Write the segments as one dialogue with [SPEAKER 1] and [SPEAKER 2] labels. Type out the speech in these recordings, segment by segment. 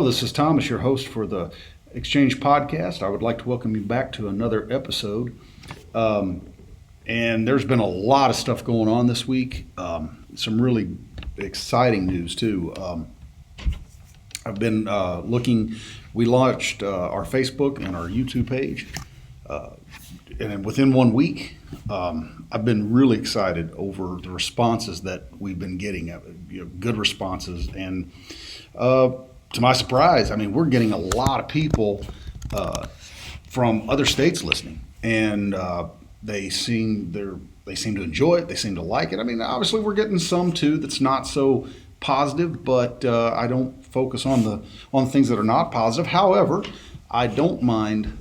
[SPEAKER 1] this is Thomas, your host for the Exchange Podcast. I would like to welcome you back to another episode. And there's been a lot of stuff going on this week. Some really exciting news, too. I've been looking. We launched our Facebook and our YouTube page. And within 1 week, I've been really excited over the responses that we've been getting, good responses. And to my surprise, I mean, we're getting a lot of people from other states listening, and they seem to enjoy it. They seem to like it. I mean, obviously, we're getting some too that's not so positive, but I don't focus on the things that are not positive. However, I don't mind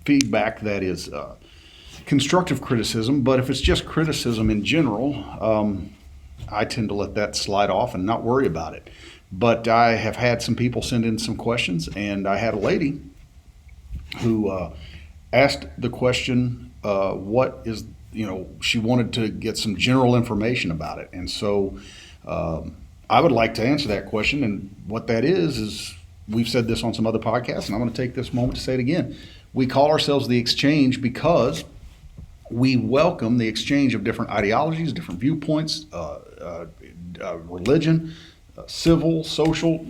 [SPEAKER 1] feedback that is constructive criticism, but if it's just criticism in general, I tend to let that slide off and not worry about it. But I have had some people send in some questions, and I had a lady who asked the question, she wanted to get some general information about it. And so I would like to answer that question. And what that is we've said this on some other podcasts, and I'm going to take this moment to say it again. We call ourselves the Exchange because we welcome the exchange of different ideologies, different viewpoints, religion, civil, social.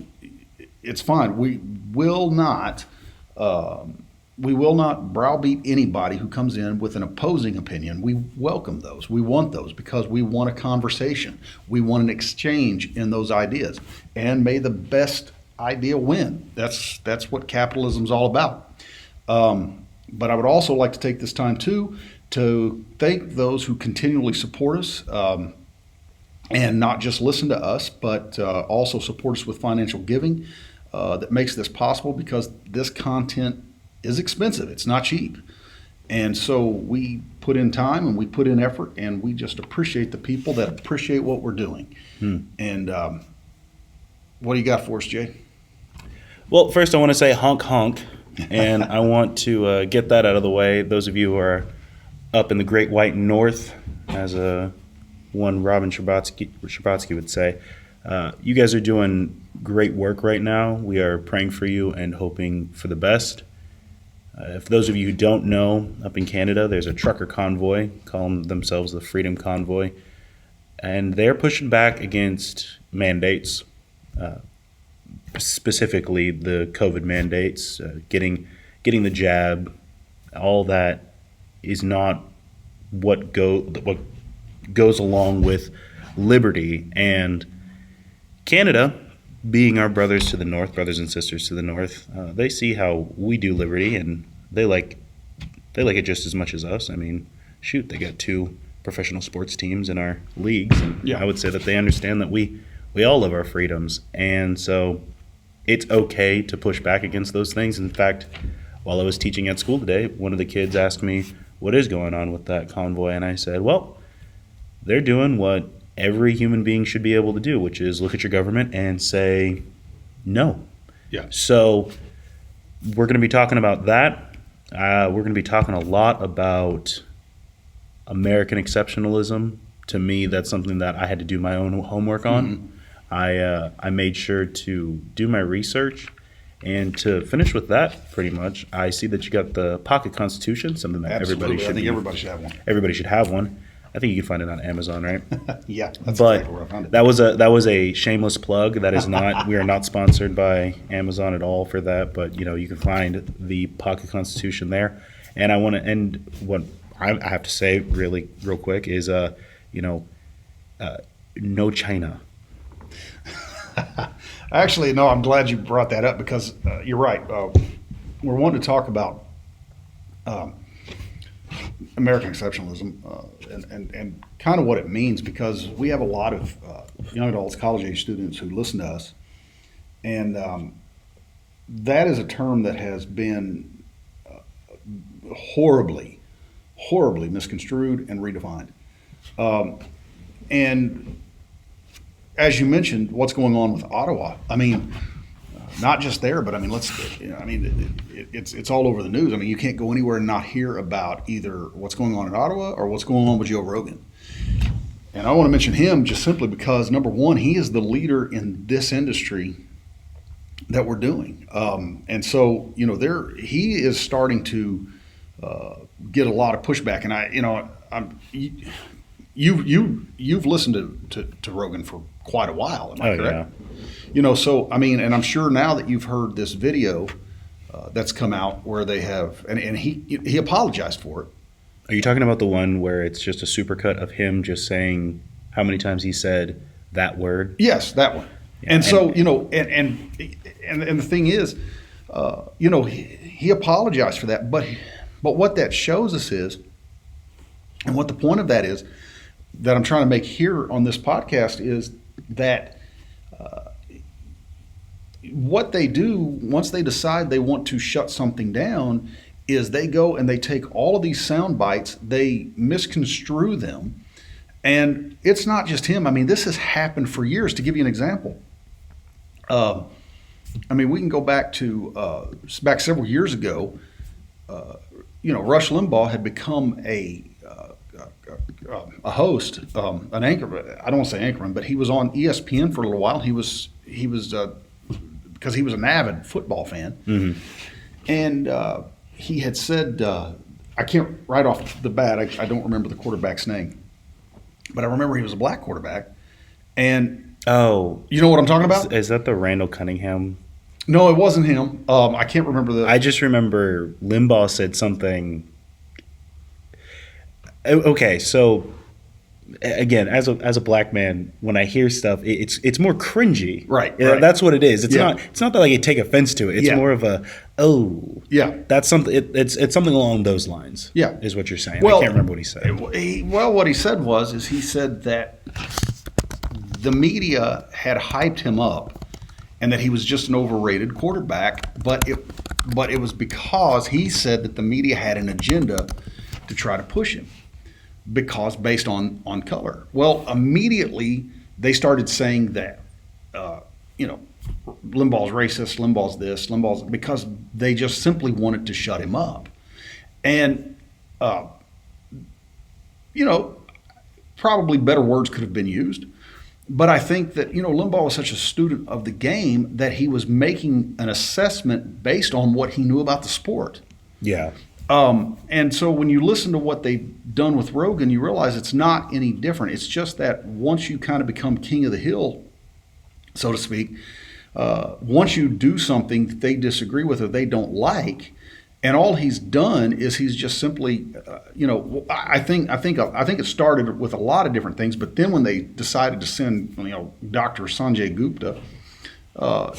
[SPEAKER 1] It's fine. We will not browbeat anybody who comes in with an opposing opinion. We welcome those. We want those because we want a conversation. We want an exchange in those ideas, and may the best idea win. That's what capitalism's all about. But I would also like to take this time too to thank those who continually support us, and not just listen to us, but also support us with financial giving that makes this possible, because this content is expensive. It's not cheap. And so we put in time and we put in effort, and we just appreciate the people that appreciate what we're doing. And what do you got for us, Jay?
[SPEAKER 2] Well, first I want to say honk, honk. And I want to get that out of the way. Those of you who are up in the Great White North, as one Robin Scherbatsky would say, you guys are doing great work right now. We are praying for you and hoping for the best. For those of you who don't know, up in Canada, there's a trucker convoy, calling themselves the Freedom Convoy, and they're pushing back against mandates, specifically the COVID mandates, getting the jab. All that is not what goes along with liberty. And Canada, being our brothers to the north, brothers and sisters to the north, they see how we do liberty, and they like it just as much as us. I mean, shoot, they got 2 professional sports teams in our leagues, and yeah. I would say that they understand that we all love our freedoms, and so it's okay to push back against those things. In fact, while I was teaching at school today, one of the kids asked me, what is going on with that convoy? And I said, well, they're doing what every human being should be able to do, which is look at your government and say no.
[SPEAKER 1] Yeah.
[SPEAKER 2] So we're going to be talking about that. We're going to be talking a lot about American exceptionalism. To me, that's something that I had to do my own homework on. Mm-hmm. I made sure to do my research, and to finish with that, pretty much, I see that you got the Pocket Constitution, something that everybody should have one. Everybody should have one. I think you can find it on Amazon, right?
[SPEAKER 1] Yeah, that's exactly where I found it.
[SPEAKER 2] That was a shameless plug. That is not. We are not sponsored by Amazon at all for that, but you can find the Pocket Constitution there. And I want to end what I have to say really real quick is no China.
[SPEAKER 1] Actually, no, I'm glad you brought that up, because you're right. We're wanting to talk about American exceptionalism and kind of what it means, because we have a lot of young adults, college-age students who listen to us, and that is a term that has been horribly misconstrued and redefined. And as you mentioned, what's going on with Ottawa? I mean, not just there, but I mean, it's all over the news. I mean, you can't go anywhere and not hear about either what's going on in Ottawa or what's going on with Joe Rogan. And I want to mention him just simply because, number one, he is the leader in this industry that we're doing. And so, he is starting to get a lot of pushback. And you've listened to Rogan for quite a while. Am I correct?
[SPEAKER 2] Yeah.
[SPEAKER 1] So I mean, and I'm sure now that you've heard this video that's come out where they have, and he apologized for it.
[SPEAKER 2] Are you talking about the one where it's just a supercut of him just saying how many times he said that word?
[SPEAKER 1] Yes, that one. Yeah, and so, and the thing is, he apologized for that, but what that shows us is, and what the point of that is, that I'm trying to make here on this podcast is that what they do once they decide they want to shut something down is they go and they take all of these sound bites, they misconstrue them, and it's not just him. I mean, this has happened for years. To give you an example, we can go back to several years ago. Rush Limbaugh had become a host, an anchor. I don't want to say anchorman, but he was on ESPN for a little while. He was because he was an avid football fan,
[SPEAKER 2] mm-hmm.
[SPEAKER 1] and he had said, I can't right off the bat. I don't remember the quarterback's name, but I remember he was a black quarterback. And you know what I'm talking about?
[SPEAKER 2] Is that the Randall Cunningham?
[SPEAKER 1] No, it wasn't him. I can't remember
[SPEAKER 2] I just remember Limbaugh said something. Okay, so again, as a black man, when I hear stuff, it's more cringy.
[SPEAKER 1] Right.
[SPEAKER 2] That's what it is. It's not that I take offense to it. It's more of a that's something. It's something along those lines.
[SPEAKER 1] Yeah,
[SPEAKER 2] is what you're saying.
[SPEAKER 1] Well,
[SPEAKER 2] I can't remember what he said.
[SPEAKER 1] What he said was he said that the media had hyped him up and that he was just an overrated quarterback, but it was because he said that the media had an agenda to try to push him. Because based on color. Well, immediately they started saying that, Limbaugh's racist, Limbaugh's this, Limbaugh's, because they just simply wanted to shut him up. And, probably better words could have been used. But I think that, Limbaugh was such a student of the game that he was making an assessment based on what he knew about the sport.
[SPEAKER 2] Yeah.
[SPEAKER 1] And so when you listen to what they've done with Rogan, you realize it's not any different. It's just that once you kind of become king of the hill, so to speak, once you do something that they disagree with or they don't like, and all he's done is he's just simply, I think it started with a lot of different things, but then when they decided to send, Dr. Sanjay Gupta,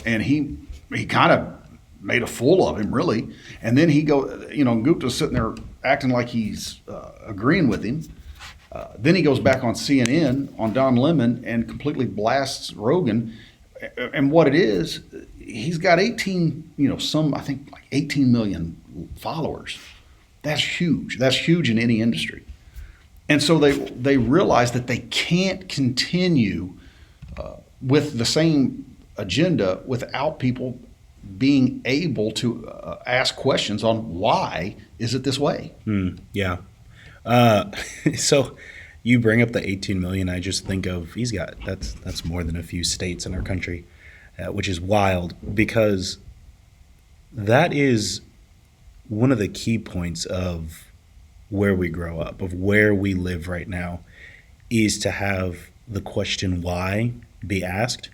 [SPEAKER 1] and he kind of made a fool of him, really. And then Gupta's sitting there acting like he's agreeing with him. Then he goes back on CNN, on Don Lemon, and completely blasts Rogan. And what it is, he's got 18 million followers. That's huge. That's huge in any industry. And so they realize that they can't continue with the same agenda without people being able to ask questions on why is it this way.
[SPEAKER 2] Yeah. So you bring up the 18 million. I just think of that's more than a few states in our country, which is wild because that is one of the key points of where we grow up, of where we live right now, is to have the question why be asked.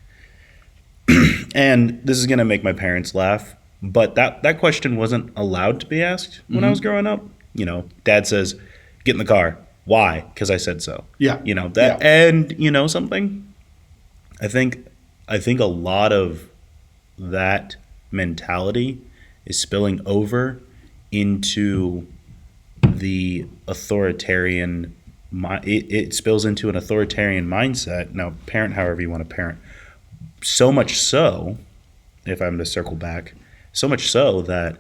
[SPEAKER 2] And this is going to make my parents laugh, but that question wasn't allowed to be asked when I was growing up. Dad says, get in the car. Why? Because I said so.
[SPEAKER 1] Yeah.
[SPEAKER 2] And something? I think a lot of that mentality is spilling over into the authoritarian. It spills into an authoritarian mindset. Now, parent however you want to parent. So much so, if I'm to circle back, so much so that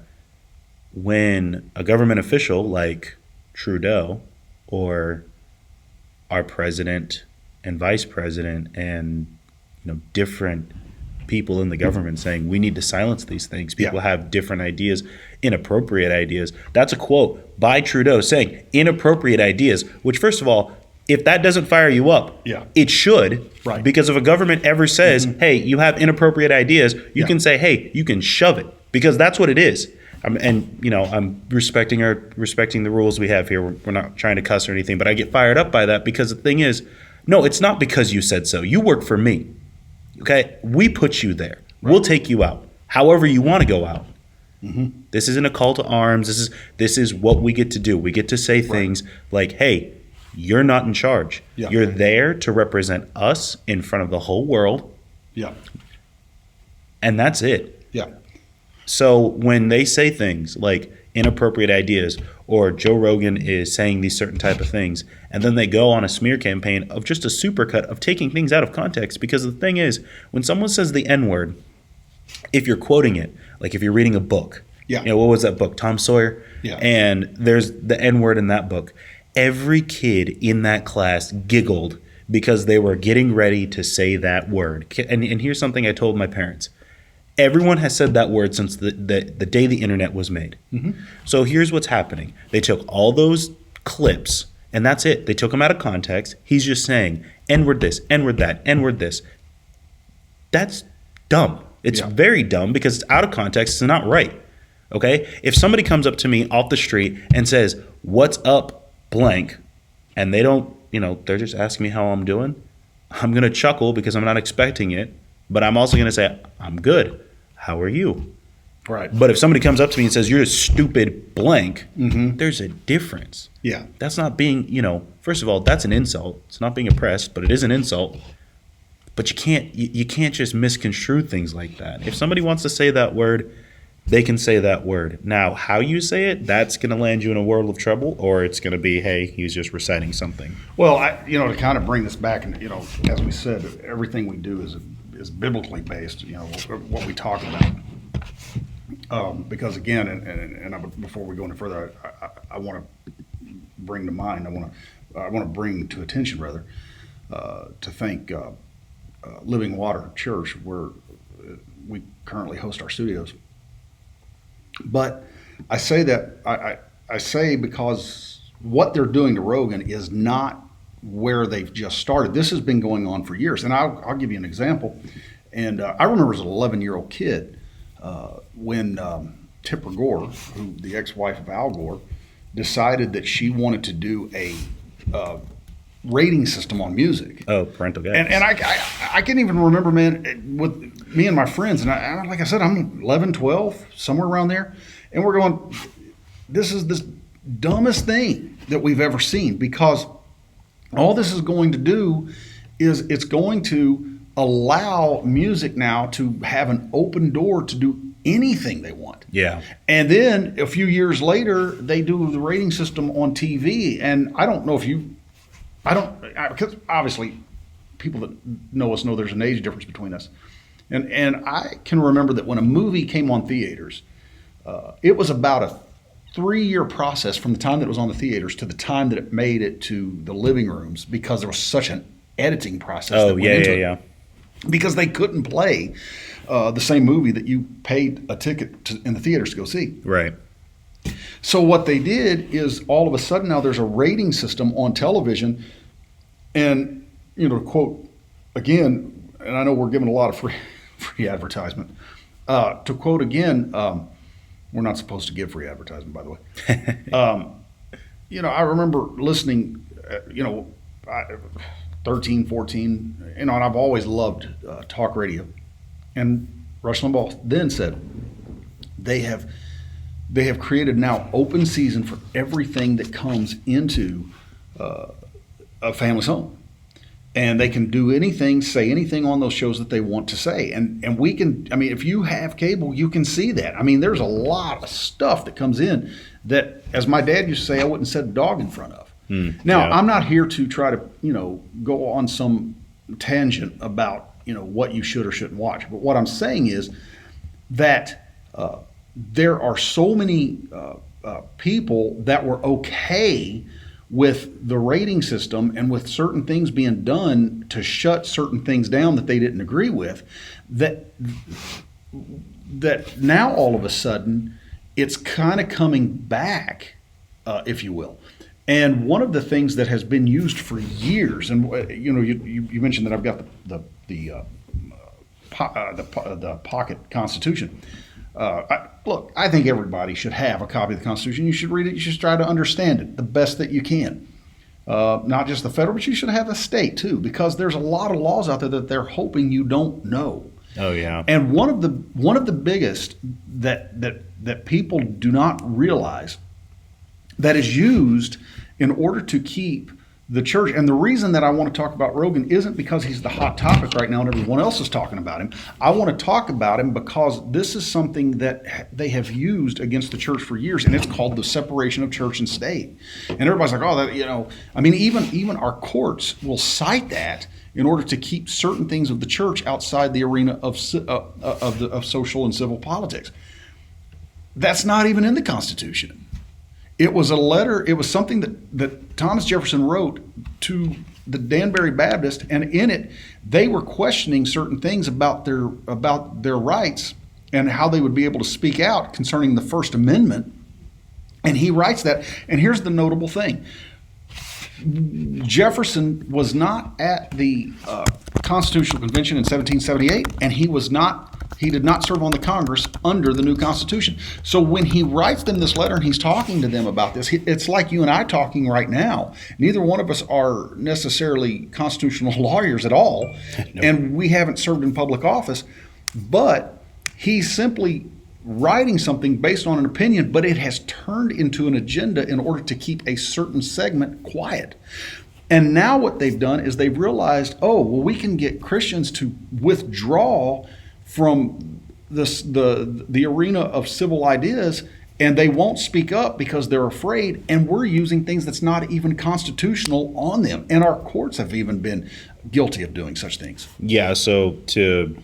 [SPEAKER 2] when a government official like Trudeau or our president and vice president and different people in the government saying we need to silence these things, people have different ideas, inappropriate ideas. That's a quote by Trudeau saying inappropriate ideas, which first of all, If that doesn't fire you up,
[SPEAKER 1] Yeah.
[SPEAKER 2] it should.
[SPEAKER 1] Right.
[SPEAKER 2] Because if a government ever says, hey, you have inappropriate ideas, you can say, hey, you can shove it. Because that's what it is. I'm respecting the rules we have here. We're not trying to cuss or anything, but I get fired up by that because the thing is, no, it's not because you said so. You work for me. Okay? We put you there. Right. We'll take you out. However you want to go out. Mm-hmm. This isn't a call to arms. This is what we get to do. We get to say things like, hey, you're not in charge. Yeah. You're there to represent us in front of the whole world.
[SPEAKER 1] Yeah.
[SPEAKER 2] And that's it.
[SPEAKER 1] Yeah.
[SPEAKER 2] So when they say things like inappropriate ideas or Joe Rogan is saying these certain type of things, and then they go on a smear campaign of just a supercut of taking things out of context, because the thing is, when someone says the N-word, if you're quoting it, like if you're reading a book, what was that book, Tom Sawyer? Yeah. And there's the N-word in that book. Every kid in that class giggled because they were getting ready to say that word. And here's something I told my parents. Everyone has said that word since the day the internet was made. Mm-hmm. So here's what's happening. They took all those clips, and that's it. They took them out of context. He's just saying, N-word this, N-word that, N-word this. That's dumb. It's very dumb because it's out of context. It's not right. Okay? If somebody comes up to me off the street and says, what's up, blank, and they don't, they're just asking me how I'm doing, I'm going to chuckle because I'm not expecting it, but I'm also going to say, I'm good. How are you?
[SPEAKER 1] Right.
[SPEAKER 2] But if somebody comes up to me and says, you're a stupid blank, there's a difference.
[SPEAKER 1] Yeah.
[SPEAKER 2] That's not being, first of all, that's an insult. It's not being oppressed, but it is an insult. But you can't just misconstrue things like that. If somebody wants to say that word, they can say that word. Now, how you say it, that's going to land you in a world of trouble, or it's going to be, hey, he's just reciting something.
[SPEAKER 1] Well, to kind of bring this back, and as we said, everything we do is biblically based. What we talk about, because again, and before we go any further, I want to bring to mind, I want to bring to attention rather, to thank Living Water Church, where we currently host our studios. But I say that I say because what they're doing to Rogan is not where they've just started. This has been going on for years, and I'll give you an example. And I remember as an 11-year-old kid when Tipper Gore, who the ex-wife of Al Gore, decided that she wanted to do a rating system on music.
[SPEAKER 2] Oh, parental guidance.
[SPEAKER 1] And I can even remember, man, with me and my friends, and I like I said, I'm 11, 12, somewhere around there, and we're going, this is this dumbest thing that we've ever seen, because all this is going to do is it's going to allow music now to have an open door to do anything they want.
[SPEAKER 2] Yeah.
[SPEAKER 1] And then a few years later, they do the rating system on TV, and I don't know if you... because obviously people that know us know there's an age difference between us. And I can remember that when a movie came on theaters, it was about a 3-year process from the time that it was on the theaters to the time that it made it to the living rooms, because there was such an editing process that went into it. Because they couldn't play the same movie that you paid a ticket in the theaters to go see.
[SPEAKER 2] Right.
[SPEAKER 1] So what they did is all of a sudden now there's a rating system on television, and to quote again, and I know we're giving a lot of free advertisement. To quote again, we're not supposed to give free advertisement, by the way. I remember listening, 13, 14, and I've always loved talk radio. And Rush Limbaugh then said they have created now open season for everything that comes into a family's home. And they can do anything, say anything on those shows that they want to say. And we can, if you have cable, you can see that. There's a lot of stuff that comes in that, as my dad used to say, I wouldn't set a dog in front of. Now, I'm not here to try to, go on some tangent about, what you should or shouldn't watch. But what I'm saying is that there are so many people that were okay with the rating system and with certain things being done to shut certain things down that they didn't agree with, that now all of a sudden it's kind of coming back, if you will. And one of the things that has been used for years, and you mentioned that I've got the pocket Constitution. I think everybody should have a copy of the Constitution. You should read it. You should try to understand it the best that you can. Not just the federal, but you should have a state too, because there's a lot of laws out there that they're hoping you don't know.
[SPEAKER 2] Oh yeah.
[SPEAKER 1] And one of the biggest that people do not realize that is used in order to keep the church. And the reason that I want to talk about Rogan isn't because he's the hot topic right now and everyone else is talking about him. I want to talk about him because this is something that they have used against the church for years, and it's called the separation of church and state. And everybody's like, oh, that, even our courts will cite that in order to keep certain things of the church outside the arena of social and civil politics. That's not even in the Constitution. It was a letter, it was something that Thomas Jefferson wrote to the Danbury Baptist, and in it, they were questioning certain things about their rights and how they would be able to speak out concerning the First Amendment. And he writes that, and here's the notable thing. Jefferson was not at the Constitutional Convention in 1778, and he did not serve on the Congress under the new Constitution. So when he writes them this letter and he's talking to them about this, it's like you and I talking right now. Neither one of us are necessarily constitutional lawyers at all, Nope. And we haven't served in public office, but he's simply writing something based on an opinion, but it has turned into an agenda in order to keep a certain segment quiet. And now what they've done is they've realized, we can get Christians to withdraw from the arena of civil ideas, and they won't speak up because they're afraid, and we're using things that's not even constitutional on them. And our courts have even been guilty of doing such things.
[SPEAKER 2] Yeah, so to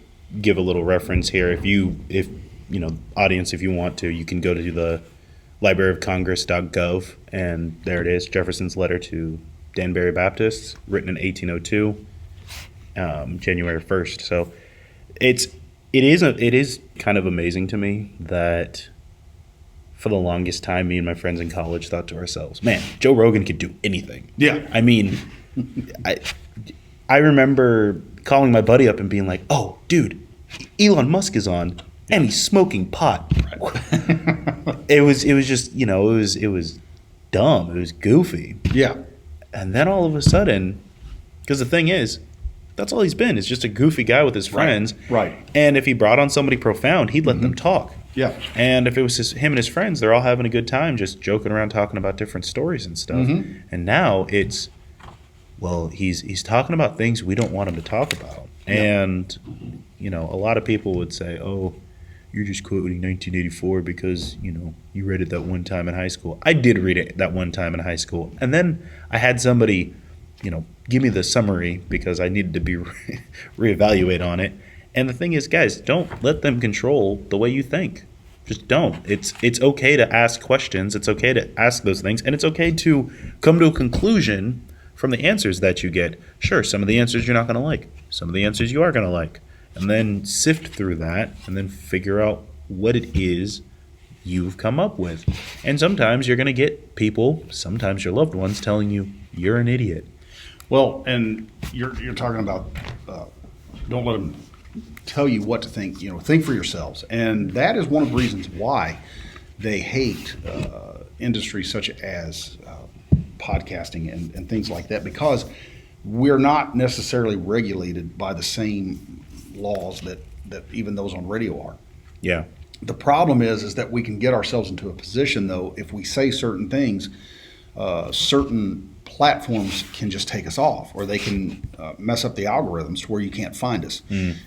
[SPEAKER 2] give a little reference here, if audience, if you want to, you can go to the libraryofcongress.gov, and there it is, Jefferson's letter to Danbury Baptists, written in 1802, January 1st. So it is kind of amazing to me that for the longest time, me and my friends in college thought to ourselves, man, Joe Rogan could do anything.
[SPEAKER 1] Yeah.
[SPEAKER 2] I mean, I remember calling my buddy up and being like, oh, dude, Elon Musk is on. And he's smoking pot. It was just, it was dumb. It was goofy.
[SPEAKER 1] Yeah.
[SPEAKER 2] And then all of a sudden, because the thing is, that's all he's been, is just a goofy guy with his friends.
[SPEAKER 1] Right.
[SPEAKER 2] And if he brought on somebody profound, he'd let them talk.
[SPEAKER 1] Yeah.
[SPEAKER 2] And if it was him and his friends, they're all having a good time, just joking around, talking about different stories and stuff. Mm-hmm. And now it's, he's talking about things we don't want him to talk about. Yeah. And, a lot of people would say, oh, you're just quoting 1984 because, you read it that one time in high school. I did read it that one time in high school. And then I had somebody, give me the summary because I needed to be reevaluate on it. And the thing is, guys, don't let them control the way you think. Just don't. It's okay to ask questions. It's okay to ask those things. And it's okay to come to a conclusion from the answers that you get. Sure, some of the answers you're not going to like. Some of the answers you are going to like. And then sift through that and then figure out what it is you've come up with. And sometimes you're going to get people, sometimes your loved ones, telling you you're an idiot.
[SPEAKER 1] Well, and you're talking about don't let them tell you what to think. Think for yourselves. And that is one of the reasons why they hate industries such as podcasting and things like that, because we're not necessarily regulated by the same laws that even those on radio are.
[SPEAKER 2] Yeah.
[SPEAKER 1] The problem is that we can get ourselves into a position, though, if we say certain things, certain platforms can just take us off, or they can mess up the algorithms to where you can't find us.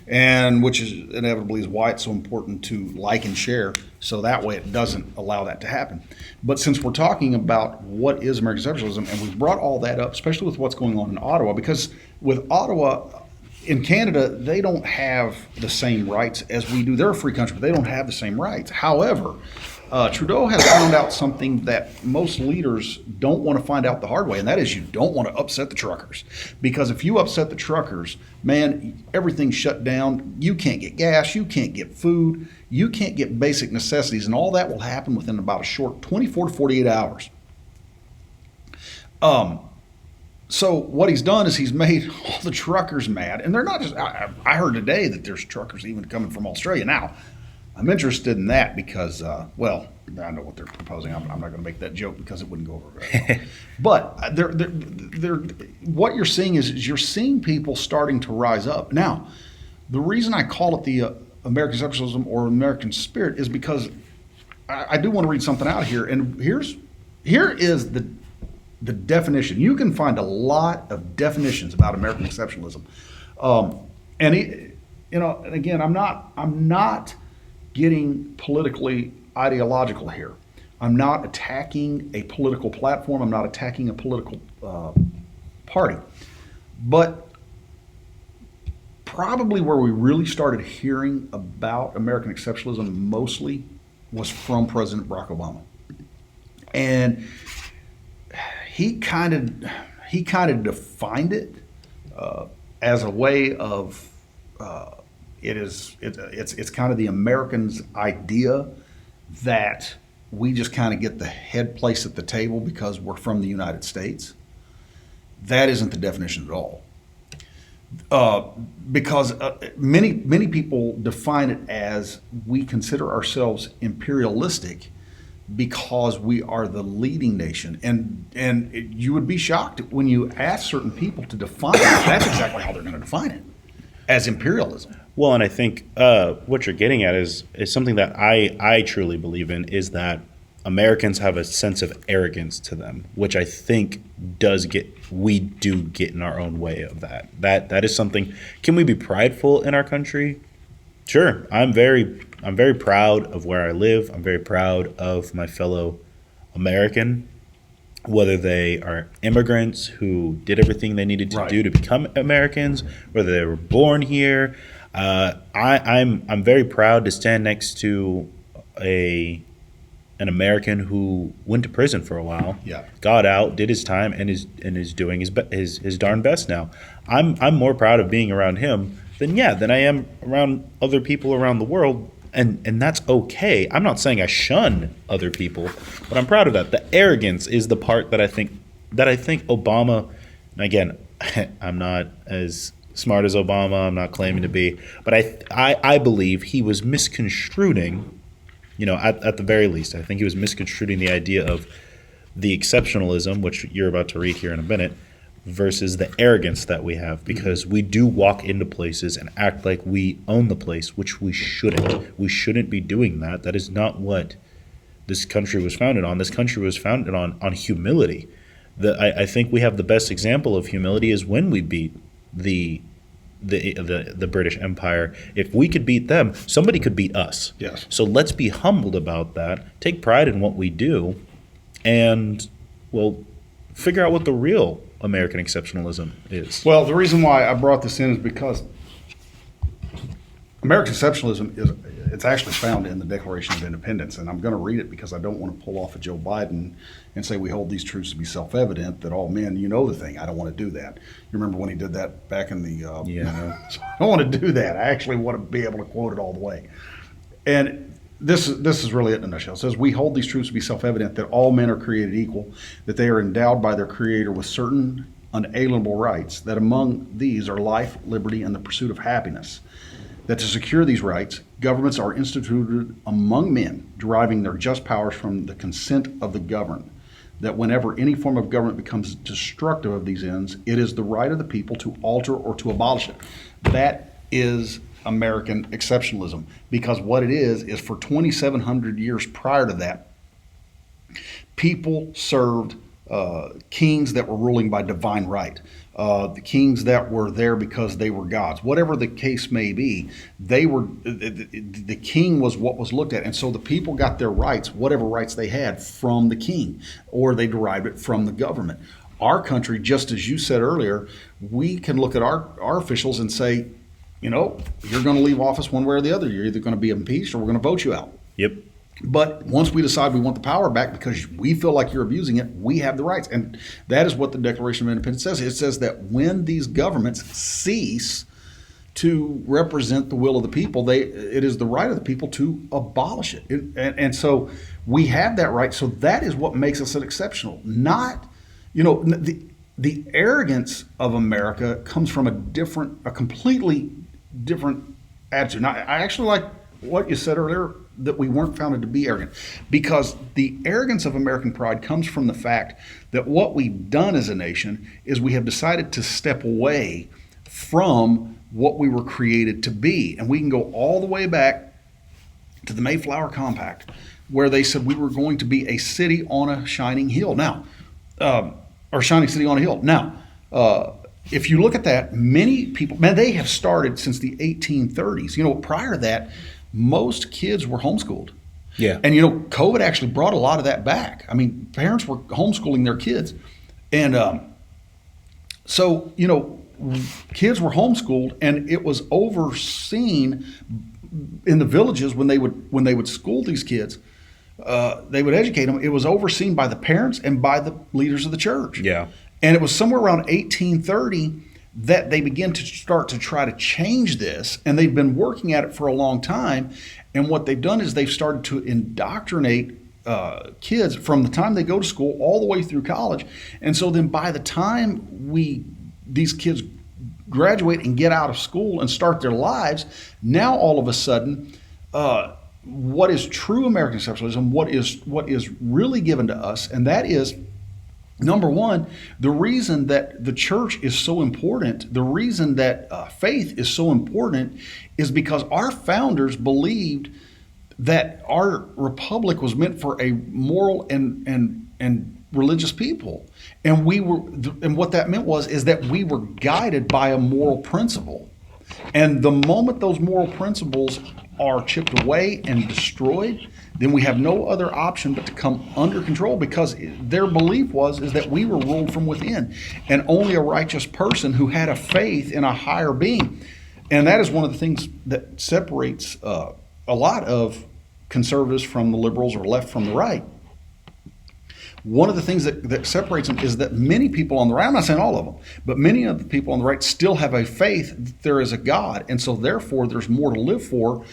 [SPEAKER 1] And which is inevitably is why it's so important to like and share, so that way it doesn't allow that to happen. But since we're talking about what is American exceptionalism, and we've brought all that up, especially with what's going on in Ottawa, because with Ottawa, in Canada, they don't have the same rights as we do. They're a free country, but they don't have the same rights. However, Trudeau has found out something that most leaders don't want to find out the hard way, and that is you don't want to upset the truckers. Because if you upset the truckers, man, everything's shut down. You can't get gas. You can't get food. You can't get basic necessities, and all that will happen within about a short 24 to 48 hours. So what he's done is he's made all the truckers mad, and they're not just. I heard today that there's truckers even coming from Australia. Now, I'm interested in that because, well, I know what they're proposing. I'm not going to make that joke because it wouldn't go over very well. But what you're seeing is you're seeing people starting to rise up. Now, the reason I call it the American exceptionalism or American spirit is because I do want to read something out here, and here is the definition. You can find a lot of definitions about American exceptionalism, and again, I'm not getting politically ideological here. I'm not attacking a political platform. I'm not attacking a political party, but probably where we really started hearing about American exceptionalism mostly was from President Barack Obama, and he kind of defined it as a way of it's kind of the Americans' idea that we just kind of get the head place at the table because we're from the United States. That isn't the definition at all. Because many people define it as we consider ourselves imperialistic because we are the leading nation, and you would be shocked when you ask certain people to define it. That's exactly how they're going to define it, as imperialism.
[SPEAKER 2] Well, and I think what you're getting at is something that I truly believe in, is that Americans have a sense of arrogance to them, which I think we do get in our own way of that. That is something. Can we be prideful in our country? Sure. I'm very proud of where I live. I'm very proud of my fellow American, whether they are immigrants who did everything they needed to do to become Americans, whether they were born here. I'm very proud to stand next to an American who went to prison for a while, got out, did his time, and is doing his darn best now. I'm more proud of being around him than I am around other people around the world, and that's okay. I'm not saying I shun other people, but I'm proud of that. The arrogance is the part that I think Obama. And again, I'm not as smart as Obama. I'm not claiming to be, but I believe he was misconstruing. At the very least, I think he was misconstruing the idea of the exceptionalism, which you're about to read here in a minute, versus the arrogance that we have, because we do walk into places and act like we own the place, which we shouldn't. We shouldn't be doing that. That is not what this country was founded on. This country was founded on humility. I think we have the best example of humility is when we beat the British Empire. If we could beat them, somebody could beat us.
[SPEAKER 1] Yes.
[SPEAKER 2] So let's be humbled about that. Take pride in what we do, and figure out what the real American exceptionalism is.
[SPEAKER 1] Well, the reason why I brought this in is because American exceptionalism it's actually found in the Declaration of Independence, and I'm going to read it because I don't want to pull off a Joe Biden and say we hold these truths to be self-evident that all men, the thing. I don't want to do that. You remember when he did that back in the so I don't want to do that. I actually want to be able to quote it all the way. And this is really it in a nutshell. It says, we hold these truths to be self-evident that all men are created equal, that they are endowed by their Creator with certain unalienable rights, that among these are life, liberty, and the pursuit of happiness, that to secure these rights, governments are instituted among men, deriving their just powers from the consent of the governed, that whenever any form of government becomes destructive of these ends, it is the right of the people to alter or to abolish it. That is American exceptionalism, because what it is for 2,700 years prior to that, people served kings that were ruling by divine right, the kings that were there because they were gods. Whatever the case may be, the king was what was looked at, and so the people got their rights, whatever rights they had, from the king, or they derived it from the government. Our country, just as you said earlier, we can look at our officials and say, you're going to leave office one way or the other. You're either going to be impeached or we're going to vote you out.
[SPEAKER 2] Yep.
[SPEAKER 1] But once we decide we want the power back because we feel like you're abusing it, we have the rights. And that is what the Declaration of Independence says. It says that when these governments cease to represent the will of the people, it is the right of the people to abolish it. And so we have that right. So that is what makes us exceptional. Not The arrogance of America comes from a completely different attitude. Now, I actually like what you said earlier, that we weren't founded to be arrogant, because the arrogance of American pride comes from the fact that what we've done as a nation is we have decided to step away from what we were created to be. And we can go all the way back to the Mayflower Compact, where they said we were going to be a city on a shining hill. Now, or shining city on a hill. Now, if you look at that, many people, man, they have started since the 1830s. Prior to that, most kids were homeschooled.
[SPEAKER 2] Yeah.
[SPEAKER 1] And, COVID actually brought a lot of that back. I mean, parents were homeschooling their kids. And so, kids were homeschooled, and it was overseen in the villages when they would school these kids. They would educate them. It was overseen by the parents and by the leaders of the church.
[SPEAKER 2] Yeah.
[SPEAKER 1] And it was somewhere around 1830 that they began to start to try to change this. And they've been working at it for a long time. And what they've done is they've started to indoctrinate kids from the time they go to school all the way through college. And so then by the time these kids graduate and get out of school and start their lives, now all of a sudden, what is true American exceptionalism, what is really given to us, and that is, number one, the reason that the church is so important, the reason that faith is so important, is because our founders believed that our republic was meant for a moral and religious people, and what that meant is that we were guided by a moral principle. And the moment those moral principles are chipped away and destroyed, then we have no other option but to come under control, because their belief is that we were ruled from within, and only a righteous person who had a faith in a higher being. And that is one of the things that separates a lot of conservatives from the liberals, or left from the right. One of the things that separates them is that many people on the right, I'm not saying all of them, but many of the people on the right still have a faith that there is a God. And so therefore there's more to live for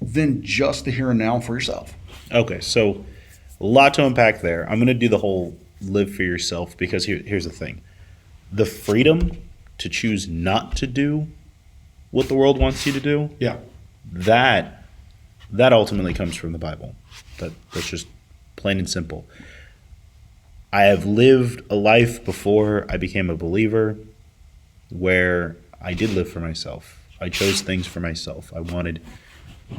[SPEAKER 1] than just the here and now for yourself.
[SPEAKER 2] Okay, so a lot to unpack there. I'm going to do the whole live for yourself, because here's the thing. The freedom to choose not to do what the world wants you to do,
[SPEAKER 1] Yeah.
[SPEAKER 2] that ultimately comes from the Bible. That's just plain and simple. I have lived a life before I became a believer where I did live for myself. I chose things for myself. I wanted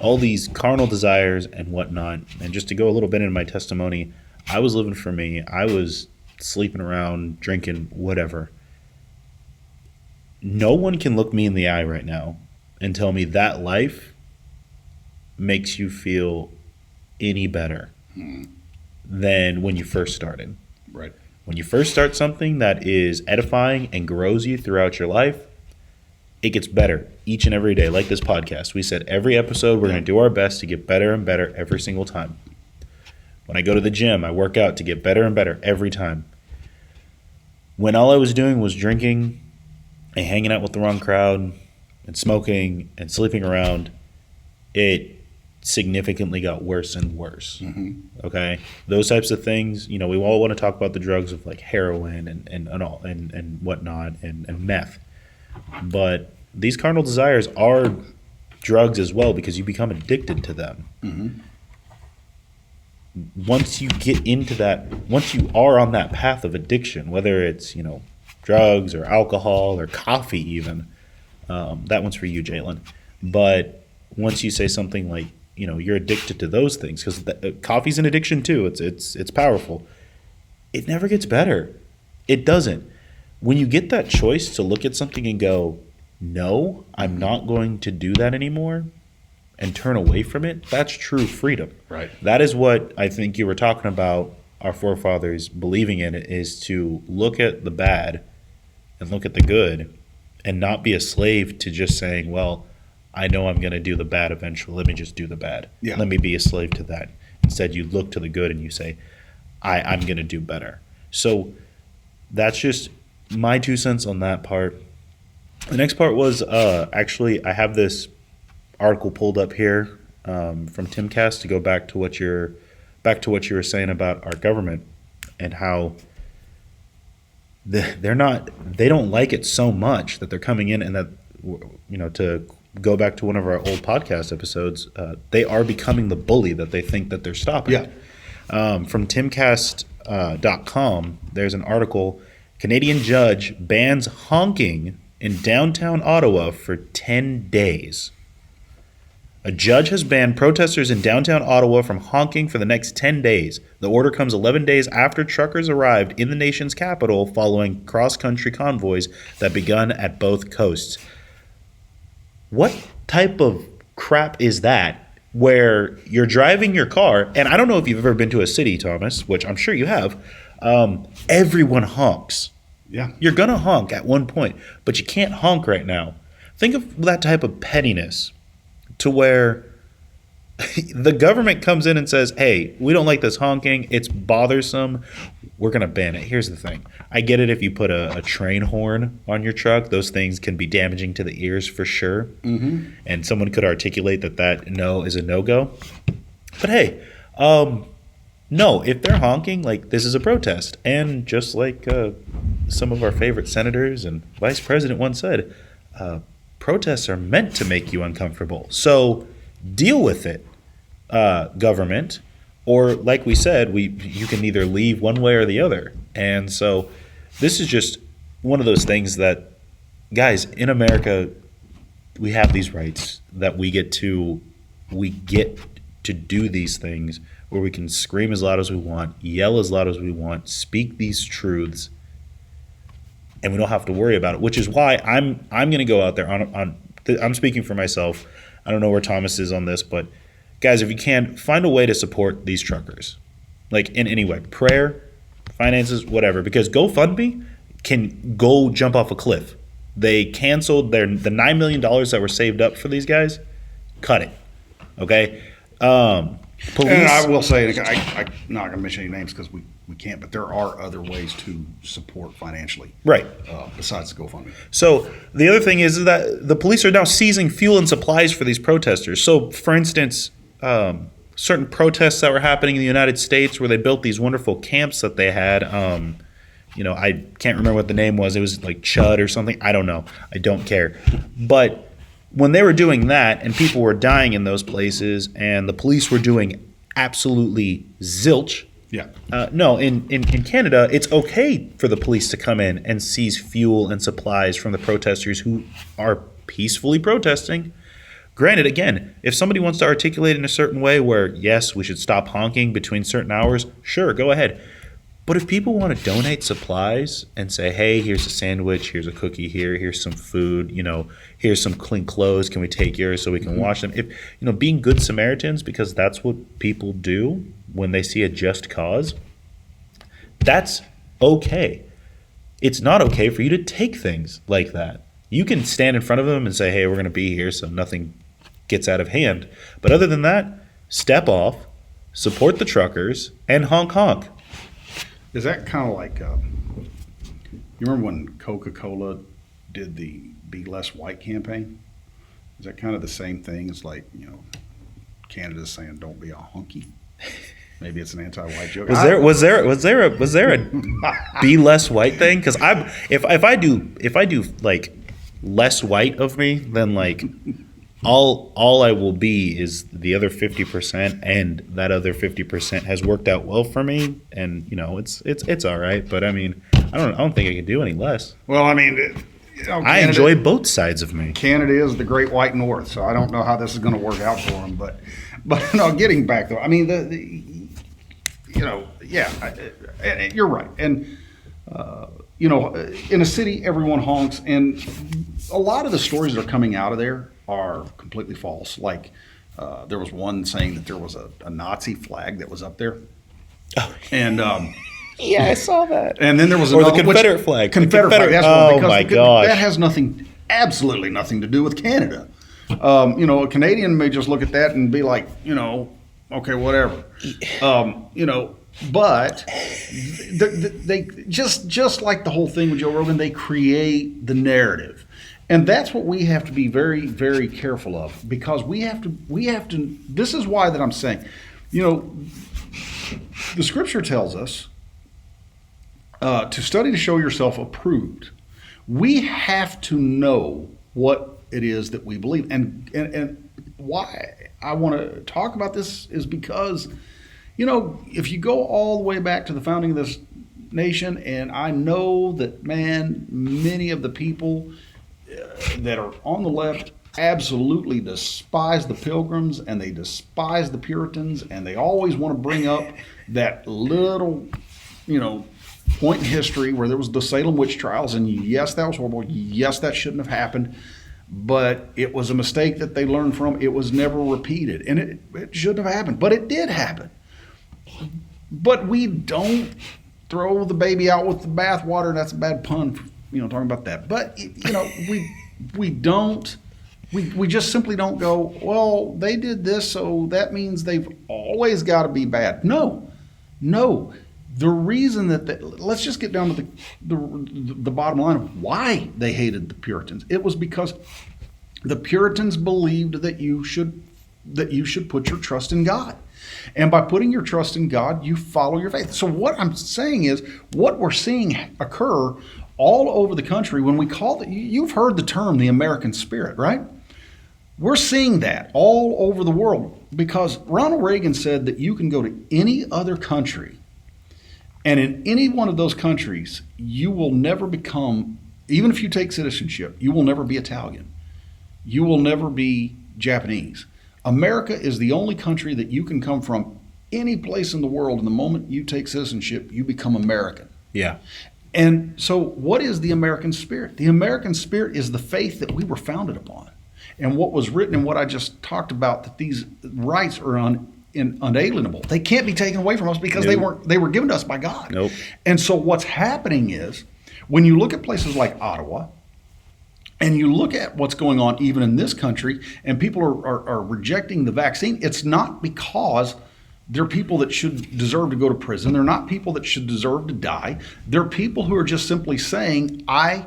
[SPEAKER 2] all these carnal desires and whatnot. And just to go a little bit into my testimony, I was living for me. I was sleeping around, drinking, whatever. No one can look me in the eye right now and tell me that life makes you feel any better than when you first started.
[SPEAKER 1] Right.
[SPEAKER 2] When you first start something that is edifying and grows you throughout your life, it gets better each and every day. Like this podcast, we said every episode we're going to do our best to get better and better every single time. When I go to the gym, I work out to get better and better every time. When all I was doing was drinking and hanging out with the wrong crowd and smoking and sleeping around, it significantly got worse and worse. Mm-hmm. Okay, those types of things. We all want to talk about the drugs of like heroin and whatnot and meth, but these carnal desires are drugs as well, because you become addicted to them. Mm-hmm. Once you get into that, once you are on that path of addiction, whether it's drugs or alcohol or coffee even, that one's for you, Jalen. But once you say something like, you're addicted to those things, because coffee's an addiction too. It's powerful. It never gets better. It doesn't. When you get that choice to look at something and go, no, I'm not going to do that anymore, and turn away from it, that's true freedom.
[SPEAKER 1] Right.
[SPEAKER 2] That is what I think you were talking about, our forefathers believing in it, is to look at the bad and look at the good, and not be a slave to just saying, well, I know I'm going to do the bad eventually. Let me just do the bad. Yeah. Let me be a slave to that. Instead, you look to the good and you say, I'm going to do better. So that's just my 2 cents on that part. The next part was actually, I have this article pulled up here from Timcast to go back to what you were saying about our government, and how they don't like it so much that they're coming in, and that, to go back to one of our old podcast episodes, they are becoming the bully that they think that they're stopping.
[SPEAKER 1] Yeah.
[SPEAKER 2] From timcast.com, there's an article: Canadian judge bans honking in downtown Ottawa for 10 days. A judge has banned protesters in downtown Ottawa from honking for the next 10 days. The order comes 11 days after truckers arrived in the nation's capital following cross-country convoys that begun at both coasts. What type of crap is that, where you're driving your car, and I don't know if you've ever been to a city, Thomas, which I'm sure you have, everyone honks.
[SPEAKER 1] Yeah.
[SPEAKER 2] You're going to honk at one point, but you can't honk right now. Think of that type of pettiness, to where the government comes in and says, hey, we don't like this honking. It's bothersome. We're going to ban it. Here's the thing. I get it if you put a train horn on your truck. Those things can be damaging to the ears for sure. Mm-hmm. And someone could articulate that no is a no-go. But hey, no, if they're honking, like, this is a protest. And just like some of our favorite senators and vice president once said, protests are meant to make you uncomfortable. So deal with it, government. Or like we said, you can either leave one way or the other. And so this is just one of those things that, guys, in America, we have these rights that we get to do these things where we can scream as loud as we want, yell as loud as we want, speak these truths, and we don't have to worry about it, which is why I'm going to go out there I'm speaking for myself. I don't know where Thomas is on this, but guys, if you can, find a way to support these truckers, like in any way, prayer, finances, whatever, because GoFundMe can go jump off a cliff. They canceled the $9 million that were saved up for these guys. Cut it. Okay. Police.
[SPEAKER 1] And I will say, I'm not going to mention any names because we can't, but there are other ways to support financially.
[SPEAKER 2] Right.
[SPEAKER 1] Besides the GoFundMe.
[SPEAKER 2] So the other thing is that the police are now seizing fuel and supplies for these protesters. So, for instance, certain protests that were happening in the United States where they built these wonderful camps that they had. I can't remember what the name was. It was like Chud or something. I don't know. I don't care. But when they were doing that and people were dying in those places and the police were doing absolutely zilch.
[SPEAKER 1] Yeah.
[SPEAKER 2] No, in Canada, it's okay for the police to come in and seize fuel and supplies from the protesters who are peacefully protesting. Granted, again, if somebody wants to articulate in a certain way where, yes, we should stop honking between certain hours, sure, go ahead. But if people want to donate supplies and say, hey, here's a sandwich, here's a cookie here, here's some food, here's some clean clothes, can we take yours so we can wash them? If being good Samaritans, because that's what people do when they see a just cause, that's okay. It's not okay for you to take things like that. You can stand in front of them and say, hey, we're going to be here so nothing gets out of hand. But other than that, step off, support the truckers, and honk honk.
[SPEAKER 1] Is that kind of like, you remember when Coca-Cola did the Be Less White campaign? Is that kind of the same thing as like, Canada's saying don't be a honky? Maybe it's an anti-white joke.
[SPEAKER 2] Was there a be less white thing? Because if I do like less white of me, then like all I will be is the other 50%, and that other 50% has worked out well for me, and it's all right. But I mean, I don't think I could do any less.
[SPEAKER 1] Well, I mean,
[SPEAKER 2] I enjoy both sides of me.
[SPEAKER 1] Canada is the Great White North, so I don't know how this is going to work out for them. But no, getting back though, I mean, you're right, and in a city, everyone honks, and a lot of the stories that are coming out of there are completely false. Like there was one saying that there was a Nazi flag that was up there. Oh. And
[SPEAKER 2] yeah, I saw that.
[SPEAKER 1] And then there was
[SPEAKER 2] another, the Confederate flag.
[SPEAKER 1] Confederate flag. That's
[SPEAKER 2] my gosh.
[SPEAKER 1] That has absolutely nothing to do with Canada. A Canadian may just look at that and be like, okay, whatever. But they just like the whole thing with Joe Rogan, they create the narrative. And that's what we have to be very, very careful of, because we have to, this is why that I'm saying, the scripture tells us, to study to show yourself approved. We have to know what it is that we believe. And why I want to talk about this is because, if you go all the way back to the founding of this nation, and I know that, man, many of the people that are on the left absolutely despise the Pilgrims and they despise the Puritans, and they always want to bring up that little, point in history where there was the Salem witch trials, and yes, that was horrible. Yes, that shouldn't have happened, but it was a mistake that they learned from. It was never repeated, and it shouldn't have happened, but it did happen. But we don't throw the baby out with the bathwater. That's a bad pun, talking about that. But we don't. We just simply don't go, well, they did this, so that means they've always got to be bad. No. The reason let's just get down to the bottom line of why they hated the Puritans. It was because the Puritans believed that you should put your trust in God. And by putting your trust in God, you follow your faith. So what I'm saying is, what we're seeing occur all over the country when we call it, you've heard the term the American spirit, right? We're seeing that all over the world because Ronald Reagan said that you can go to any other country, and in any one of those countries, you will never become, even if you take citizenship, you will never be Italian. You will never be Japanese. America is the only country that you can come from any place in the world, and the moment you take citizenship, you become American.
[SPEAKER 2] Yeah.
[SPEAKER 1] And so what is the American spirit? The American spirit is the faith that we were founded upon. And what was written and what I just talked about, that these rights are unalienable. They can't be taken away from us because they were given to us by God.
[SPEAKER 2] Nope.
[SPEAKER 1] And so what's happening is, when you look at places like Ottawa, and you look at what's going on even in this country, and people are rejecting the vaccine, it's not because they're people that should deserve to go to prison. They're not people that should deserve to die. They're people who are just simply saying, I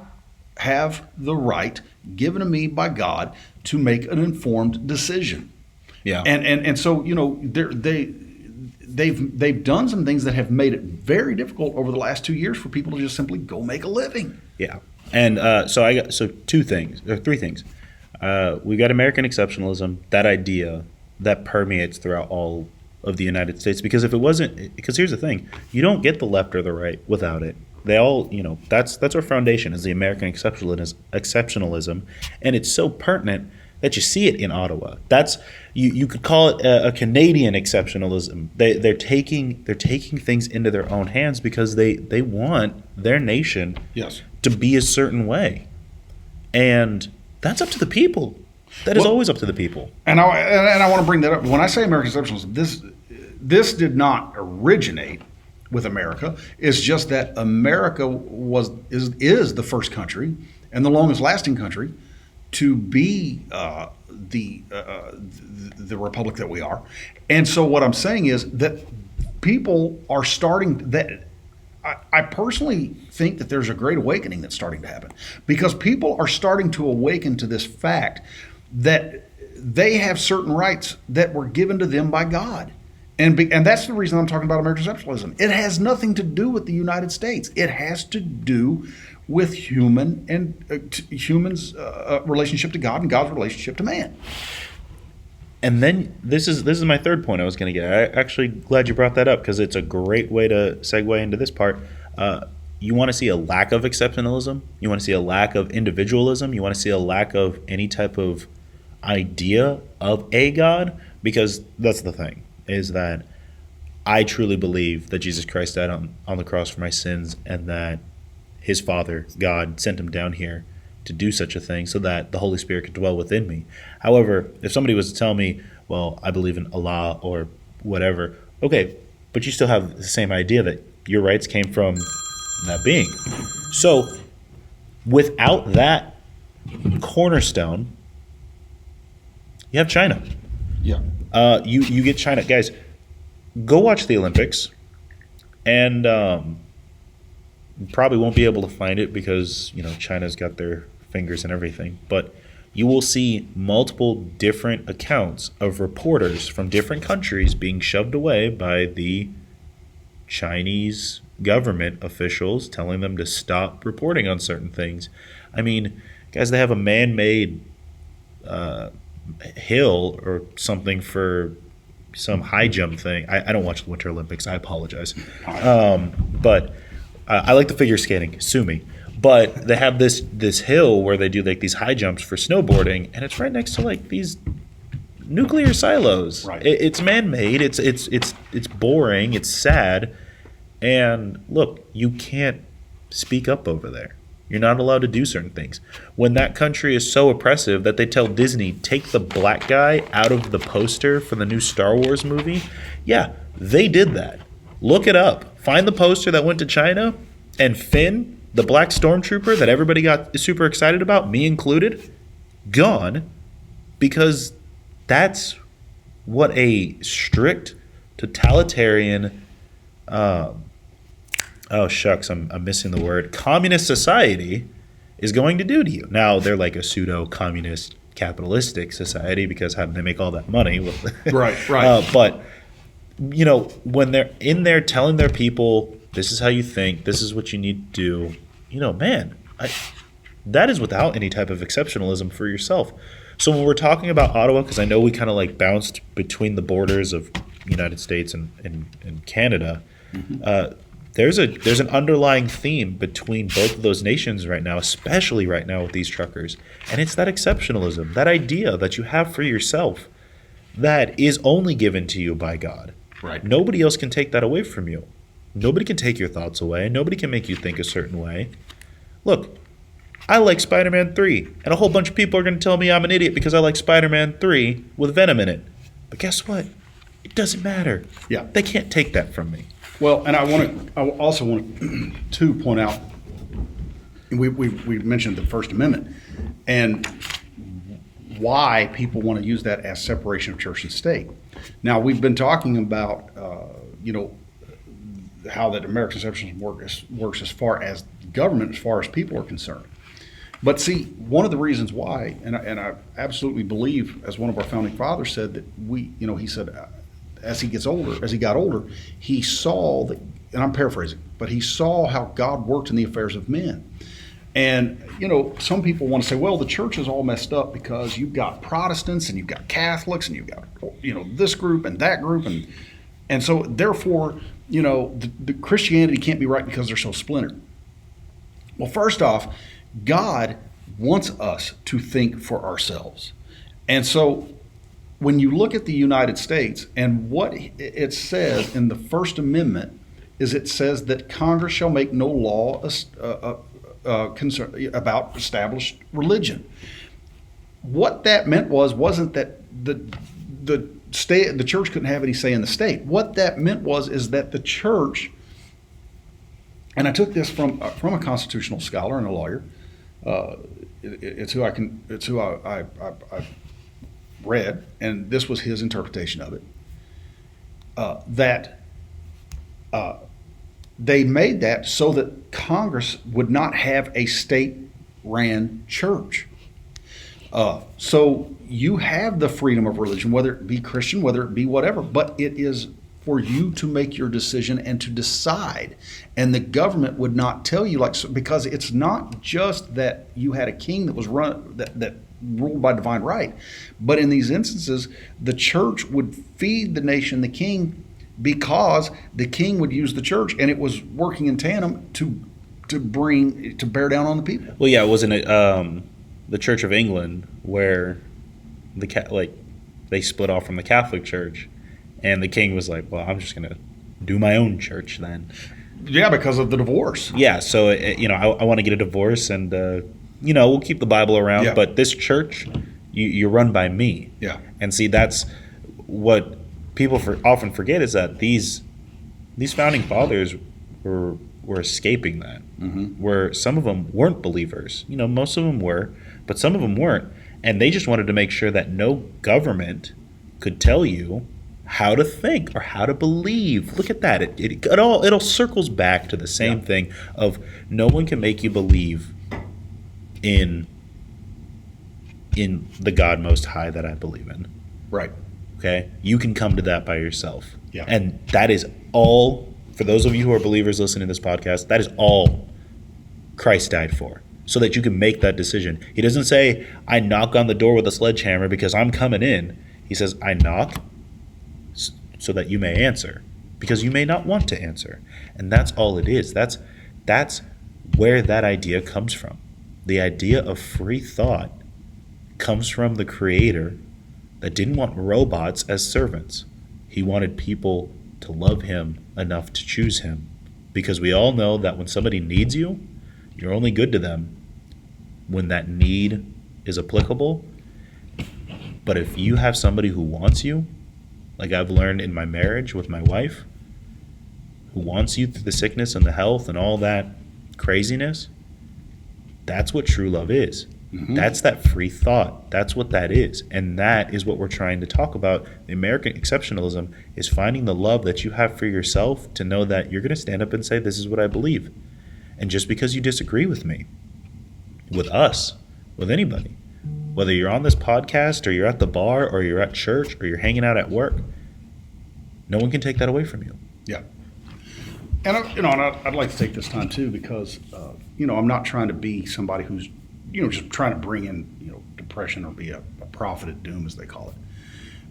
[SPEAKER 1] have the right given to me by God to make an informed decision.
[SPEAKER 2] Yeah.
[SPEAKER 1] And so, they've done some things that have made it very difficult over the last 2 years for people to just simply go make a living.
[SPEAKER 2] Yeah. And so three things. We got American exceptionalism, that idea that permeates throughout all of the United States. Because because here's the thing, you don't get the left or the right without it. They all, that's our foundation, is the American exceptionalism, and it's so pertinent that you see it in Ottawa. That's you could call it a Canadian exceptionalism. They're taking things into their own hands because they want their nation to be a certain way, and that's up to the people. That is always up to the people. And
[SPEAKER 1] I want to bring that up. When I say American exceptionalism, this did not originate with America. It's just that America is the first country and the longest lasting country to be the republic that we are. And so what I'm saying is that people are starting that. I personally think that there's a great awakening that's starting to happen because people are starting to awaken to this fact that they have certain rights that were given to them by God. And that's the reason I'm talking about American exceptionalism. It has nothing to do with the United States. It has to do with humans' relationship to God and God's relationship to man.
[SPEAKER 2] And then this is my third point I was going to get. I'm actually glad you brought that up because it's a great way to segue into this part. You want to see a lack of exceptionalism. You want to see a lack of individualism. You want to see a lack of any type of idea of a God, because that's the thing, is that I truly believe that Jesus Christ died on the cross for my sins, and that his Father, God, sent him down here to do such a thing so that the Holy Spirit could dwell within me. However, if somebody was to tell me, well, I believe in Allah or whatever, okay, but you still have the same idea that your rights came from that being. So without that cornerstone, you have China.
[SPEAKER 1] Yeah.
[SPEAKER 2] You get China. Guys, go watch the Olympics, and probably won't be able to find it because, China's got their fingers and everything, but you will see multiple different accounts of reporters from different countries being shoved away by the Chinese government officials telling them to stop reporting on certain things. I mean, guys, they have a man-made hill or something for some high jump thing. I don't watch the Winter Olympics. I apologize. But I like the figure skating. Sue me. But they have this hill where they do like these high jumps for snowboarding, and it's right next to like these nuclear silos.
[SPEAKER 1] Right.
[SPEAKER 2] It's man-made. It's boring. It's sad. And look, you can't speak up over there. You're not allowed to do certain things. When that country is so oppressive that they tell Disney, take the black guy out of the poster for the new Star Wars movie, yeah, they did that. Look it up. Find the poster that went to China, and Finn, the black stormtrooper that everybody got super excited about, me included, gone, because that's what a strict, totalitarian, oh shucks, I'm missing the word, communist society is going to do to you. Now, they're like a pseudo-communist capitalistic society because how do they make all that money?
[SPEAKER 1] Right.
[SPEAKER 2] But, you know, when they're in there telling their people, this is how you think, this is what you need to do, you know, man, that is without any type of exceptionalism for yourself. So when we're talking about Ottawa, because I know we kind of like bounced between the borders of United States and Canada, there's an underlying theme between both of those nations right now, especially right now with these truckers. And it's that exceptionalism, that idea that you have for yourself that is only given to you by God.
[SPEAKER 1] Right.
[SPEAKER 2] Nobody else can take that away from you. Nobody can take your thoughts away. Nobody can make you think a certain way. Look, I like Spider-Man 3, and a whole bunch of people are going to tell me I'm an idiot because I like Spider-Man 3 with Venom in it. But guess what? It doesn't matter.
[SPEAKER 1] Yeah.
[SPEAKER 2] They can't take that from me.
[SPEAKER 1] Well, and I also want to point out, we mentioned the First Amendment and why people want to use that as separation of church and state. Now, we've been talking about, how that American exceptionalism works as far as government, as far as people are concerned. But see, one of the reasons why, and I absolutely believe, as one of our founding fathers said, that he said, as he got older, he saw that, and I'm paraphrasing, but he saw how God worked in the affairs of men. And, some people want to say, well, the church is all messed up because you've got Protestants and you've got Catholics and you've got, this group and that group. And so therefore, the Christianity can't be right because they're so splintered. Well, first off, God wants us to think for ourselves. And so when you look at the United States and what it says in the First Amendment is it says that Congress shall make no law about established religion. What that meant wasn't that the church couldn't have any say in the state. What that meant is that the church, and I took this from a constitutional scholar and a lawyer. It's who I read, and this was his interpretation of it. That they made that so that Congress would not have a state-ran church. So you have the freedom of religion, whether it be Christian, whether it be whatever, but it is for you to make your decision and to decide. And the government would not tell you, because it's not just that you had a king that was that ruled by divine right, but in these instances, the church would feed the nation the king because the king would use the church, and it was working in tandem to bear down on the people.
[SPEAKER 2] Well, yeah, wasn't it the Church of England where they split off from the Catholic Church, and the king was like, well, I'm just going to do my own church then.
[SPEAKER 1] Yeah, because of the divorce.
[SPEAKER 2] Yeah, so, I want to get a divorce, and, we'll keep the Bible around, but this church, you're run by me.
[SPEAKER 1] Yeah.
[SPEAKER 2] And see, that's what people often forget is that these founding fathers were escaping that. Mm-hmm. Where some of them weren't believers. Most of them were, but some of them weren't. And they just wanted to make sure that no government could tell you how to think or how to believe. Look at that. It all circles back to the same thing of no one can make you believe in the God Most High that I believe in.
[SPEAKER 1] Right.
[SPEAKER 2] Okay? You can come to that by yourself.
[SPEAKER 1] Yeah.
[SPEAKER 2] And that is all For those of you who are believers listening to this podcast, that is all Christ died for, so that you can make that decision. He doesn't say, I knock on the door with a sledgehammer because I'm coming in. He says, I knock so that you may answer, because you may not want to answer. And that's all it is. That's where that idea comes from. The idea of free thought comes from the Creator that didn't want robots as servants. He wanted people to love him enough to choose him, because we all know that when somebody needs you, you're only good to them when that need is applicable. But if you have somebody who wants you, like I've learned in my marriage with my wife, who wants you through the sickness and the health and all that craziness, that's what true love is. Mm-hmm. That's that free thought. That's what that is. And that is what we're trying to talk about. The American exceptionalism is finding the love that you have for yourself to know that you're going to stand up and say, this is what I believe. And just because you disagree with me, with us, with anybody, whether you're on this podcast or you're at the bar or you're at church or you're hanging out at work, no one can take that away from you.
[SPEAKER 1] Yeah. And I'd like to take this time too, because I'm not trying to be somebody who's just trying to bring in depression or be a prophet at doom, as they call it.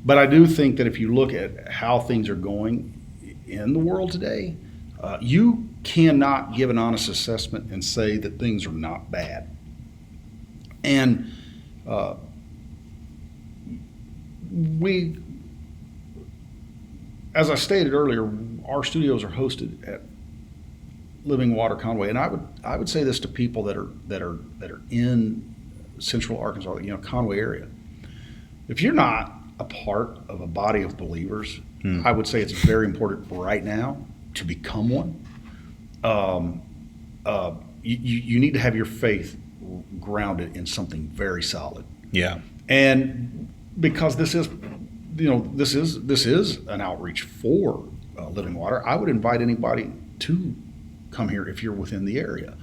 [SPEAKER 1] But I do think that if you look at how things are going in the world today, you cannot give an honest assessment and say that things are not bad. And we, as I stated earlier, our studios are hosted at Living Water Conway, and I would say this to people that are in Central Arkansas, Conway area. If you're not a part of a body of believers, I would say it's very important right now to become one. You need to have your faith grounded in something very solid.
[SPEAKER 2] Yeah.
[SPEAKER 1] And because this is an outreach for Living Water, I would invite anybody to come here if you're within the area.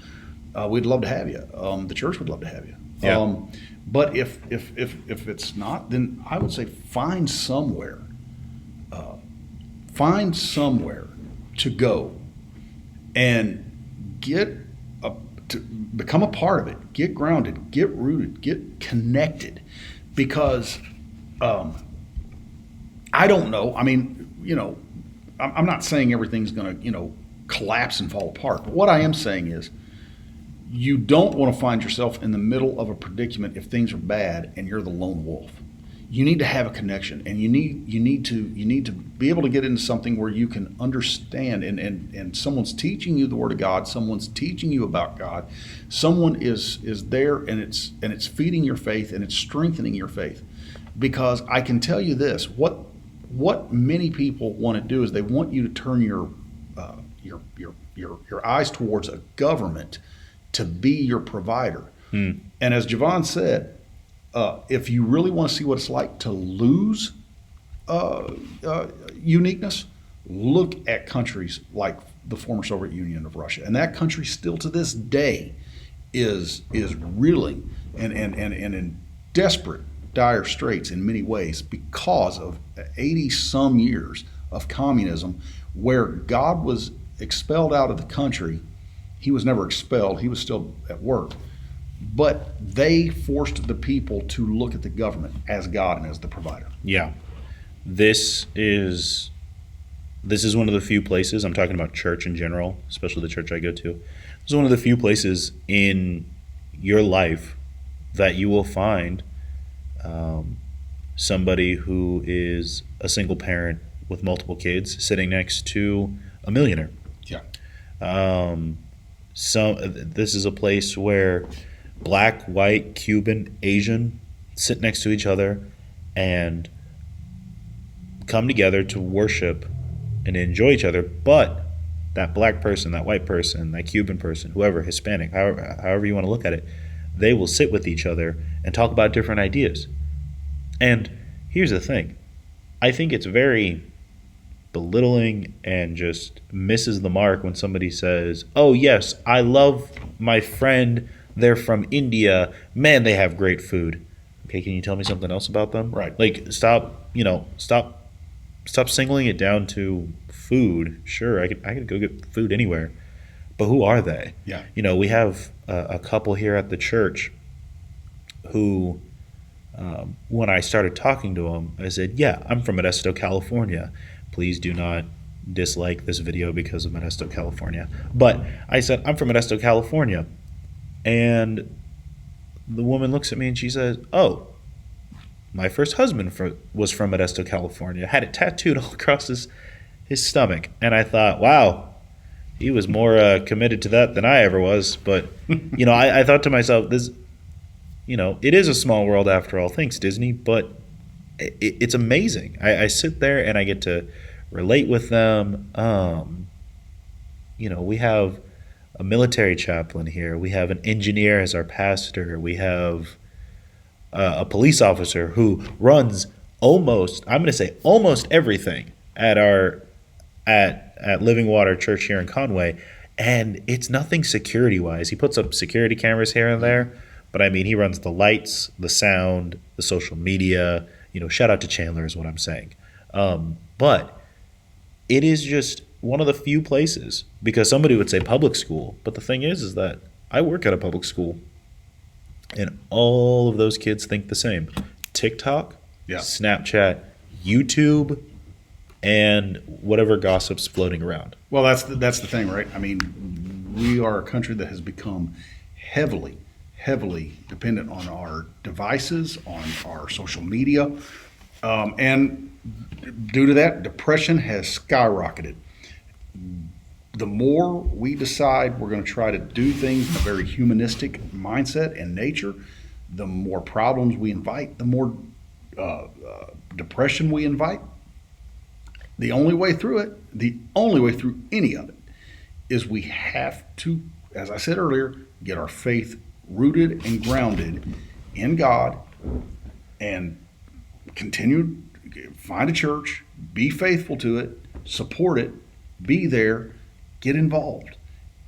[SPEAKER 1] We'd love to have you. The church would love to have you.
[SPEAKER 2] Yeah.
[SPEAKER 1] But if it's not, then I would say find somewhere to go and become a part of it. Get grounded, get rooted, get connected, because I don't know. I mean, I'm not saying everything's going to collapse and fall apart. But what I am saying is, you don't want to find yourself in the middle of a predicament if things are bad and you're the lone wolf. You need to have a connection, and you need to be able to get into something where you can understand, and someone's teaching you the Word of God, someone's teaching you about God, someone is there, and it's feeding your faith and it's strengthening your faith. Because I can tell you this, what many people want to do is they want you to turn your eyes towards a government to be your provider. And as JaVaughn said, if you really want to see what it's like to lose uniqueness, look at countries like the former Soviet Union of Russia. And that country still to this day is reeling and in desperate, dire straits in many ways because of 80-some years of communism, where God was expelled out of the country. He was never expelled. He was still at work. But they forced the people to look at the government as God and as the provider.
[SPEAKER 2] Yeah. This is one of the few places, I'm talking about church in general, especially the church I go to. This is one of the few places in your life that you will find somebody who is a single parent with multiple kids sitting next to a millionaire.
[SPEAKER 1] Yeah.
[SPEAKER 2] This is a place where Black, white, Cuban, Asian sit next to each other and come together to worship and enjoy each other. But that black person, that white person, that Cuban person, whoever, Hispanic, however you want to look at it, they will sit with each other and talk about different ideas. And here's the thing. I think it's very belittling and just misses the mark when somebody says, oh, yes, I love my friend. They're from India. Man, they have great food. Okay, can you tell me something else about them?
[SPEAKER 1] Right.
[SPEAKER 2] Like, stop stop singling it down to food. Sure, I could go get food anywhere, but who are they?
[SPEAKER 1] Yeah.
[SPEAKER 2] We have a couple here at the church who, when I started talking to them, I said, "Yeah, I'm from Modesto, California. Please do not dislike this video because of Modesto, California." But I said, "I'm from Modesto, California," and the woman looks at me and she says, "Oh, my first husband was from Modesto, California. Had it tattooed all across his stomach." And I thought, wow, he was more committed to that than I ever was. But, I thought to myself, it is a small world after all. Thanks, Disney. But it's amazing. I sit there and I get to relate with them. We have a military chaplain here. We have an engineer as our pastor. We have a police officer who runs almost everything at Living Water Church here in Conway, and it's nothing security wise. He puts up security cameras here and there, but he runs the lights, the sound, the social media. Shout out to Chandler is what I'm saying. But it is just one of the few places, because somebody would say public school, but the thing is that I work at a public school. And all of those kids think the same. TikTok,
[SPEAKER 1] Yeah.
[SPEAKER 2] Snapchat, YouTube, and whatever gossip's floating around.
[SPEAKER 1] Well, that's the thing, right? We are a country that has become heavily dependent on our devices, on our social media, and due to that, depression has skyrocketed. The more we decide we're going to try to do things in a very humanistic mindset and nature, the more problems we invite, the more depression we invite. The only way through any of it, is we have to, as I said earlier, get our faith rooted and grounded in God and continue, find a church, be faithful to it, support it, be there, get involved,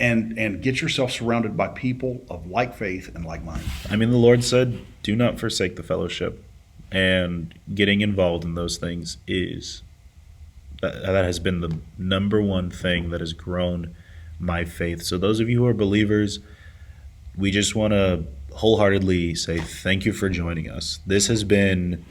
[SPEAKER 1] and get yourself surrounded by people of like faith and like mind.
[SPEAKER 2] The Lord said, do not forsake the fellowship. And getting involved in those things that has been the number one thing that has grown my faith. So those of you who are believers, we just want to wholeheartedly say thank you for joining us. This has been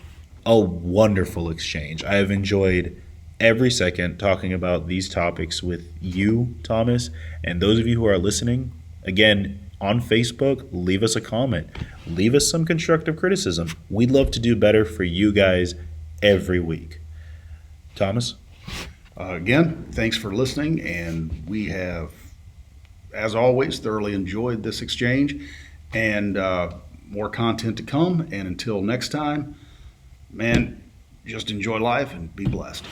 [SPEAKER 2] a wonderful exchange. I have enjoyed every second talking about these topics with you, Thomas, and those of you who are listening. Again, on Facebook, leave us a comment. Leave us some constructive criticism. We'd love to do better for you guys every week. Thomas?
[SPEAKER 1] Again, thanks for listening, and we have, as always, thoroughly enjoyed this exchange, and more content to come. And until next time, man, just enjoy life and be blessed.